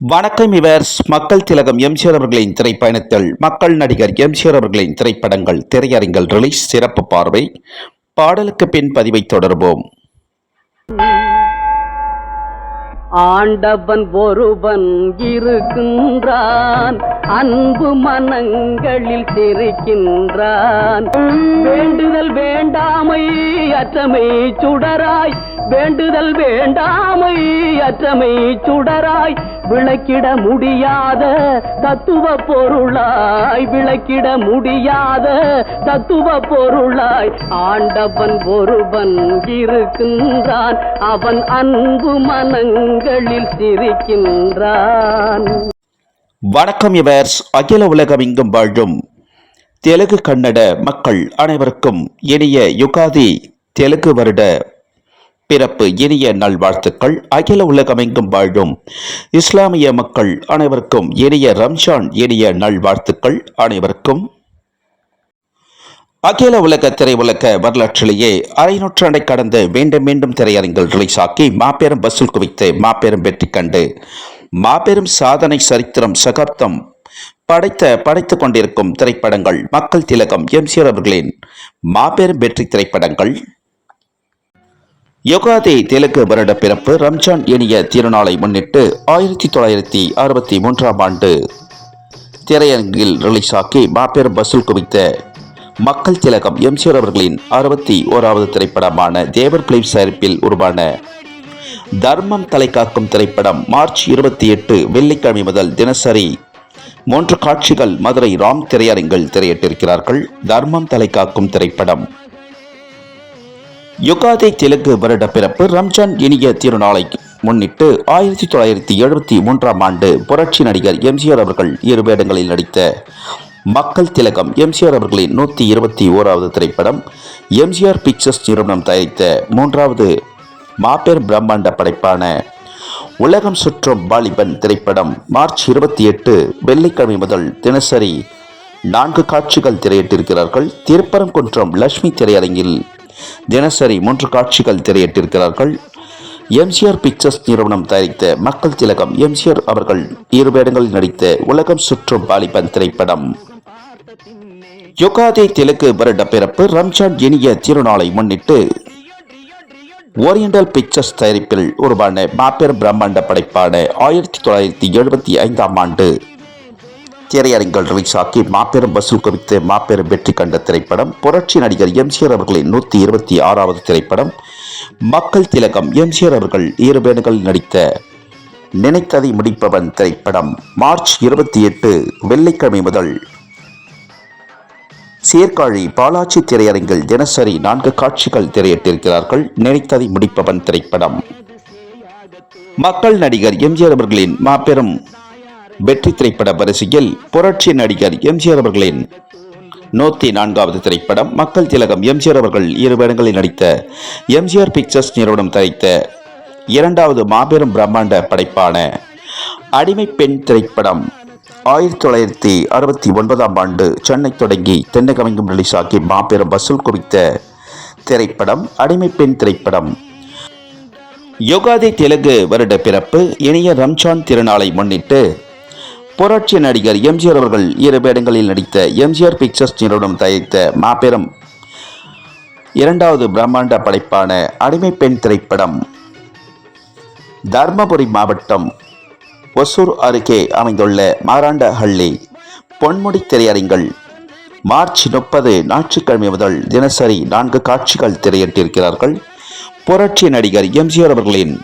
வணக்கம் இவர்ஸ். மக்கள் திலகம் எம்ஜிஆர் அவர்களின் திரைப்பயணத்தில் மக்கள் நடிகர் எம்ஜிஆர் அவர்களின் திரைப்படங்கள் திரையரங்கில் ரிலீஸ் சிறப்பு பார்வை. பாடலுக்கு பின் பதிவை தொடர்வோம். ஆண்டவன் ஒருவன் இருக்கின்றான், அன்பு மனங்களில் சிரிக்கின்றான். வேண்டுதல் வேண்டாமை அற்றமை சுடராய், வேண்டுதல் வேண்டாமை அற்றமை சுடராய், விளக்கிட முடியாத தத்துவ பொருளாய், விளக்கிட முடியாத தத்துவ பொருளாய். ஆண்டவன் ஒருவன் இருக்கின்றான், அவன் அன்பு மனங்களில் சிரிக்கின்றான். வணக்கம் இவர்ஸ். அகில உலகமெங்கும் வாழும் தெலுங்கு கன்னட மக்கள் அனைவருக்கும் இனிய யுகாதி தெலுங்கு வருட பிறப்பு இனிய நல்வாழ்த்துக்கள். அகில உலகமெங்கும் வாழும் இஸ்லாமிய மக்கள் அனைவருக்கும் இனிய ரம்ஜான் இனிய நல்வாழ்த்துக்கள். அனைவருக்கும் அகில உலக திரையுலக வரலாற்றிலேயே அரை நூற்றாண்டை கடந்து மீண்டும் மீண்டும் திரையரங்கில் ரிலீஸ் ஆக்கி மாபெரும் வசூல் குவித்து மாபெரும் வெற்றி கண்டு மாபெரும் சாதனை சரித்திரம் சகாப்தம் படைத்துக் கொண்டிருக்கும் திரைப்படங்கள் மக்கள் திலகம் எம்ஜிஆர் அவர்களின் மாபெரும் வெற்றி திரைப்படங்கள். யுகாதி தெலுங்கு வருட பிறப்பு ரம்ஜான் இனிய திருநாளை முன்னிட்டு 1963 ஆண்டு திரையரங்கில் ரிலீஸ் ஆக்கி மாபெரும் வசூல் குவித்த மக்கள் திலகம் எம்ஜிஆர் அவர்களின் 61வது திரைப்படமான தேவர் பிலிம்ஸ் தயாரிப்பில் உருவான தர்மம் தலைகாக்கும் திரைப்படம் மார்ச் 28 வெள்ளிக்கிழமை முதல் தினசரி 3 காட்சிகள் மதுரை ராம் திரையரங்கில் திரையிட்டிருக்கிறார்கள். தர்மம் தலைகாக்கும் திரைப்படம் யுகாதி தெலுங்கு வருட பிறப்பு ரம்ஜான் இனிய திருநாளை முன்னிட்டு 1973 ஆண்டு புரட்சி நடிகர் எம்ஜிஆர் அவர்கள் 2 வேடங்களில் நடித்த மக்கள் திலகம் எம்ஜிஆர் அவர்களின் 121வது திரைப்படம். எம்ஜிஆர் பிக்சர்ஸ் நிறுவனம் தயாரித்த 3வது மாபெரும் பிரம்மாண்ட படைப்பான உலகம் சுற்றும் வாலிபன் திரைப்படம் மார்ச் 28 வெள்ளிக்கிழமை முதல் தினசரி 4 காட்சிகள் திரையிட்டிருக்கிறார்கள். திருப்பரங்குன்றம் லட்சுமி திரையரங்கில் தினசரி 3 காட்சிகள் திரையிட்டிருக்கிறார்கள். எம்ஜிஆர் பிக்சர்ஸ் நிறுவனம் தயாரித்த மக்கள் திலகம் எம்ஜிஆர் அவர்கள் 2 வேடங்களில் நடித்த உலகம் சுற்றும் வாலிபன் திரைப்படம். யுகாதி தெலுங்கு வருட பிறப்பு ரம்ஜான் இனிய திருநாளை முன்னிட்டு ஓரியண்டல் பிக்சர்ஸ் தயாரிப்பில் உருவான மாபெரும் பிரம்மாண்ட படைப்பான 1975 ஆண்டு திரையரங்கில் ரிலீஸ் ஆக்கி மாபெரும் வசூல் குவித்து மாபெரும் வெற்றி கண்ட திரைப்படம் புரட்சி நடிகர் எம்ஜிஆர் அவர்களின் 126வது திரைப்படம். மக்கள் திலகம் எம்ஜிஆர் அவர்கள் 2 வேடங்களில் நடித்த நினைத்ததை முடிப்பவன் திரைப்படம் மார்ச் 28 வெள்ளிக்கிழமை முதல் சீர்காழி பாலாஜி திரையரங்கில் தினசரி 4 காட்சிகள் திரையிட்டிருக்கிறார்கள். நினைத்ததை முடிப்பவன் திரைப்படம் மக்கள் நடிகர் எம்ஜிஆர் அவர்களின் மாபெரும் வெற்றி திரைப்பட வரிசையில் புரட்சி நடிகர் எம்ஜிஆர் அவர்களின் 104வது திரைப்படம் மக்கள் திலகம் எம்ஜிஆர் அவர்கள் 2 வேடங்களில் நடித்த எம்ஜிஆர் பிக்சர்ஸ் நிறுவனம் தயாரித்த 2வது மாபெரும் பிரம்மாண்ட படைப்பான அடிமை பெண் திரைப்படம் 1969 ஆண்டு சென்னை தொடங்கி தென்னகமெங்கும் ரிலீஸ் ஆகி மாபெரும் வசூல் குவித்த திரைப்படம் அடிமை பெண் திரைப்படம். யுகாதி தெலுங்கு வருட பிறப்பு இனிய ரம்ஜான் திருநாளை முன்னிட்டு புரட்சி நடிகர் எம்ஜிஆர் அவர்கள் 2 வேடங்களில் நடித்த எம்ஜிஆர் பிக்சர்ஸ் நிறுவனம் தயாரித்த மாபெரும் 2வது பிரம்மாண்ட படைப்பான அடிமை பெண் திரைப்படம் தர்மபுரி மாவட்டம் ஒசூர் அருகே அமைந்துள்ள மாராண்டஹள்ளி பொன்முடி திரையரங்கில் மார்ச் 30 ஞாயிற்றுக்கிழமை முதல் தினசரி 4 காட்சிகள் திரையிட்டிருக்கிறார்கள். புரட்சி நடிகர் எம்ஜிஆர் அவர்களின்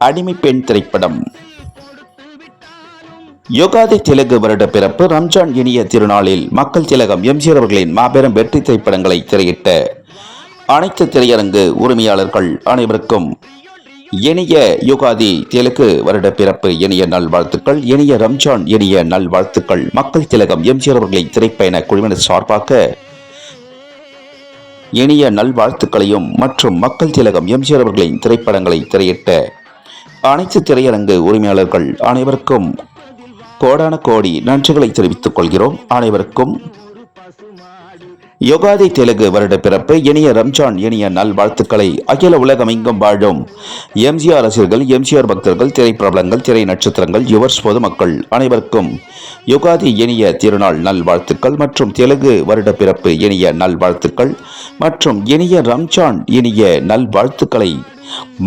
அடிமை பெண் திரைப்படம். யுகாதி தெலுங்கு வருட பிறப்பு ரம்ஜான் இனிய திருநாளில் மக்கள் திலகம் எம்ஜிஆர் அவர்களின் மாபெரும் வெற்றி திரைப்படங்களை திரையிட்ட அனைத்து திரையரங்கு உரிமையாளர்கள் அனைவருக்கும் இனிய யுகாதி தெலுங்கு வருட பிறப்பு இனிய நல்வாழ்த்துக்கள். இனிய ரம்ஜான் இனிய நல்வாழ்த்துக்கள். மக்கள் திலகம் எம்ஜிஆர் அவர்களை திரைப்பயண குழுவினர் சார்பாக இனிய நல்வாழ்த்துக்களையும் மற்றும் மக்கள் திலகம் எம்ஜிஆர் அவர்களின் திரைப்படங்களை திரையிட்ட அனைத்து திரையரங்கு உரிமையாளர்கள் அனைவருக்கும் கோடான கோடி நன்றிகளை தெரிவித்துக் கொள்கிறோம். அனைவருக்கும் யுகாதி தெலுங்கு வருட பிறப்பு, இனிய ரம்ஜான் இனிய நல்வாழ்த்துக்களை அகில உலகமெங்கும் வாழும் எம்ஜிஆர் ரசிகர்கள், எம்ஜிஆர் பக்தர்கள், திரைப்பிரபலங்கள், திரை நட்சத்திரங்கள், யுவர்ஸ் பொதுமக்கள் அனைவருக்கும் யுகாதி இனிய திருநாள் நல்வாழ்த்துக்கள் மற்றும் தெலுங்கு வருட பிறப்பு இனிய நல்வாழ்த்துக்கள் மற்றும் இனிய ரம்ஜான் இனிய நல்வாழ்த்துக்களை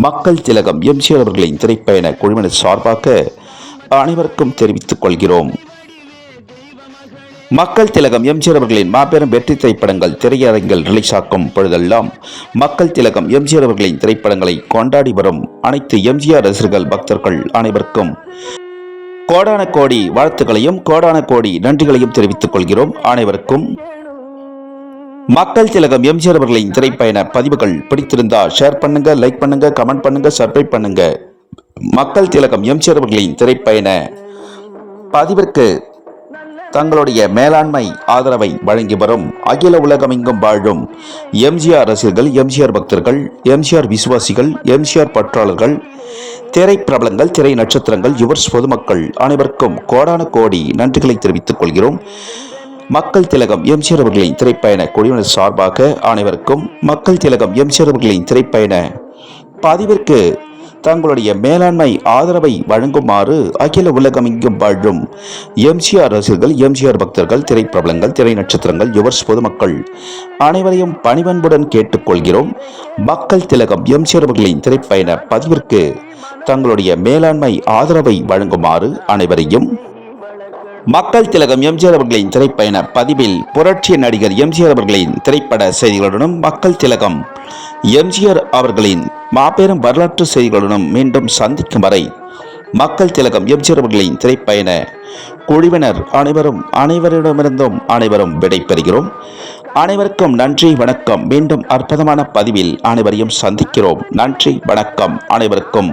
மக்கள் திலகம் எம்ஜிஆர் அவர்களின் திரைப்பயண குழுவினர் சார்பாக அனைவருக்கும் தெரிவித்துக் கொள்கிறோம். மக்கள் திலகம் எம்ஜிஆர் அவர்களின் மாபெரும் வெற்றி திரைப்படங்கள் திரையரங்கில் ரிலீஸ் ஆக்கும் பொழுதெல்லாம் மக்கள் திலகம் எம்ஜிஆர் அவர்களின் திரைப்படங்களை கொண்டாடி வரும் அனைத்து எம்ஜிஆர் ரசிகர்கள், பக்தர்கள் அனைவருக்கும் கோடான கோடி வாழ்த்துக்களையும் கோடான கோடி நன்றிகளையும் தெரிவித்துக் கொள்கிறோம். அனைவருக்கும் மக்கள் திலகம் எம்ஜிஆர் அவர்களின் திரைப்பயண பதிவுகள் பிடித்திருந்தா ஷேர் பண்ணுங்க, லைக் பண்ணுங்க, கமெண்ட் பண்ணுங்க, சப்ஸ்கிரைப் பண்ணுங்க. மக்கள் திலகம் எம்ஜிஆர் அவர்களின் திரைப்பயண பதிவிற்கு தங்களுடைய மேலாண்மை ஆதரவை வழங்கி வரும் அகில உலகமெங்கும் வாழும் எம்ஜிஆர் ரசிகர்கள், எம்ஜிஆர் பக்தர்கள், எம்ஜிஆர் விசுவாசிகள், எம்ஜிஆர் பற்றாளர்கள், திரைப்பிரபலங்கள், திரை நட்சத்திரங்கள், யுவர்ஸ் பொதுமக்கள் அனைவருக்கும் கோடான கோடி நன்றிகளை தெரிவித்துக் கொள்கிறோம். மக்கள் திலகம் எம்ஜிஆர் அவர்களின் திரைப்பயண குழுவினர் சார்பாக அனைவருக்கும் மக்கள் திலகம் எம்ஜிஆர் அவர்களின் திரைப்பயண பதிவிற்கு தங்களுடைய மேலாண்மை ஆதரவை வழங்குமாறு அகில உலகமெங்கும் வாழும் எம்ஜிஆர் ரசிகர்கள், எம்ஜிஆர் பக்தர்கள், திரைப்பிரபலங்கள், திரை நட்சத்திரங்கள், யுவர்ஸ் பொதுமக்கள் அனைவரையும் பணிவன்புடன் கேட்டுக்கொள்கிறோம். மக்கள் திலகம் எம்ஜிஆர் அவர்களின் திரைப்பயண பதிவிற்கு தங்களுடைய மேலாண்மை ஆதரவை வழங்குமாறு அனைவரையும் மக்கள் திலகம் எம்ஜிஆர் அவர்களின் திரைப்பயண பதிவில் புரட்சி நடிகர் எம்ஜிஆர் அவர்களின் திரைப்பட செய்திகளுடனும் மக்கள் திலகம் எம்ஜிஆர் அவர்களின் மாபெரும் வரலாற்று செய்திகளுடனும் மீண்டும் சந்திக்கும் வரை மக்கள் திலகம் எம்ஜிஆர் அவர்களின் திரைப்பயண குழுவினர் அனைவரிடமிருந்தும் விடைபெறுகிறோம். அனைவருக்கும் நன்றி, வணக்கம். மீண்டும் அற்புதமான பதிவில் அனைவரையும் சந்திக்கிறோம். நன்றி, வணக்கம். அனைவருக்கும்